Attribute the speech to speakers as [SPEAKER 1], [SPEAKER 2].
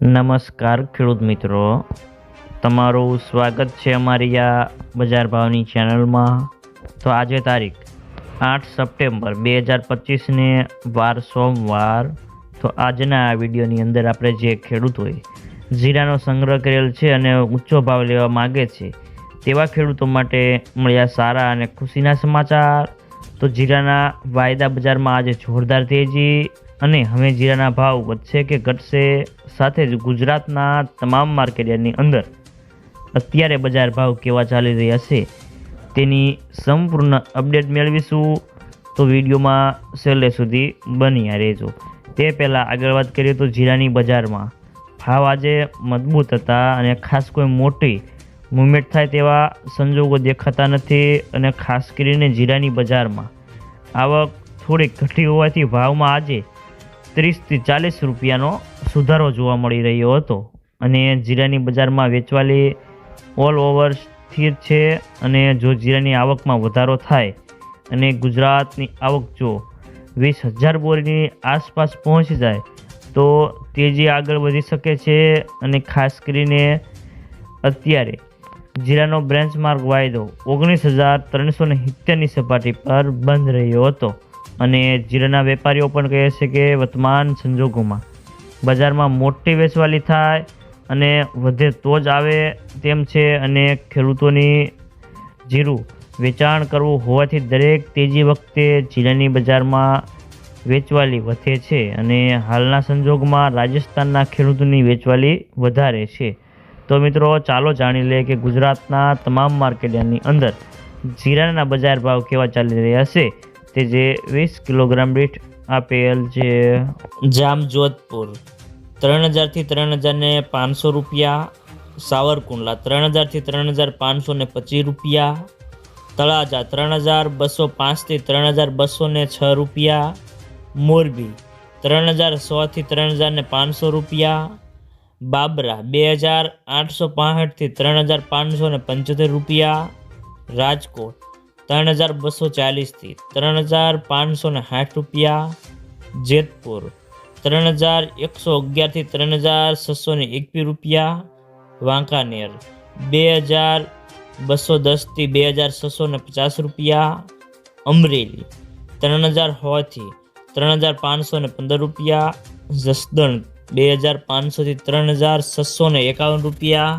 [SPEAKER 1] નમસ્કાર ખેડૂત મિત્રો, તમારું સ્વાગત છે અમારી આ બજાર ભાવની ચેનલમાં। તો આજે તારીખ 8 સપ્ટેમ્બર 2025ને વાર સોમવાર। તો આજના આ વિડીયોની અંદર આપણે જે ખેડૂતોએ જીરાનો સંગ્રહ કરેલ છે અને ઊંચો ભાવ લેવા માગે છે તેવા ખેડૂતો માટે મળ્યા સારા અને ખુશીના સમાચાર। તો જીરાના વાયદા બજારમાં આજે જોરદાર તેજી અને હવે જીરાના ભાવ વધશે કે ઘટશે, સાથે જ ગુજરાતના તમામ માર્કેટયાર્ડની અંદર અત્યારે બજાર ભાવ કેવા ચાલી રહ્યા છે તેની સંપૂર્ણ અપડેટ મેળવીશું। તો વિડીયોમાં છેલ્લે સુધી બન્યા રહેજો। તે પહેલાં આગળ વાત કરીએ તો જીરાની બજારમાં ભાવ આજે મજબૂત હતા અને ખાસ કોઈ મોટી મૂવમેન્ટ થાય તેવા સંજોગો દેખાતા નથી અને ખાસ કરીને જીરાની બજારમાં આવક થોડી ઘટી હોવાથી ભાવમાં આજે 30 થી 40 રૂપિયાનો સુધારો જોવા મળી રહ્યો હતો અને જીરાની બજારમાં વેચવાલી ઓલ ઓવર સ્થિર છે। અને જો જીરાની આવકમાં વધારો થાય અને ગુજરાતની આવક જો 20,000 બોરીની આસપાસ પહોંચી જાય તો તેજી આગળ વધી શકે છે। અને ખાસ કરીને અત્યારે જીરાનો બેન્ચમાર્ક વાયદો 19,370ની સપાટી પર બંધ રહ્યો હતો અને જીરાના વેપારીઓ પણ કહે છે કે વર્તમાન સંજોગોમાં બજારમાં મોટી વેચવાલી થાય અને વધે તો જ આવે તેમ છે અને ખેડૂતોની જીરું વેચાણ કરવું હોવાથી દરેક તેજી વખતે જીરાની બજારમાં વેચવાલી વધે છે અને હાલના સંજોગમાં રાજસ્થાનના ખેડૂતોની વેચવાલી વધારે છે। તો મિત્રો ચાલો જાણી લે કે ગુજરાતના તમામ માર્કેટની અંદર જીરાના બજાર ભાવ કેવા ચાલી રહ્યા છે તે જે 20 કિલોગ્રામ દીઠ આપેલ છે।
[SPEAKER 2] જામજોધપુર 3,000 થી 3,500 રૂપિયા, સાવરકુંડલા 3,000 થી 3,525 રૂપિયા, તળાજા 3,205 થી 3,206 રૂપિયા, મોરબી 3,100 થી 3,500 રૂપિયા, બાબરા 2,865 થી 3,575 રૂપિયા, રાજકોટ 3,240 થી 3,560 રૂપિયા, જેતપુર 3,111 થી 3,621 રૂપિયા, વાંકાનેર 2,210 થી 2,650 રૂપિયા, અમરેલી 3,006 થી 3,515 રૂપિયા, જસદણ 2,500 થી 3,651 રૂપિયા,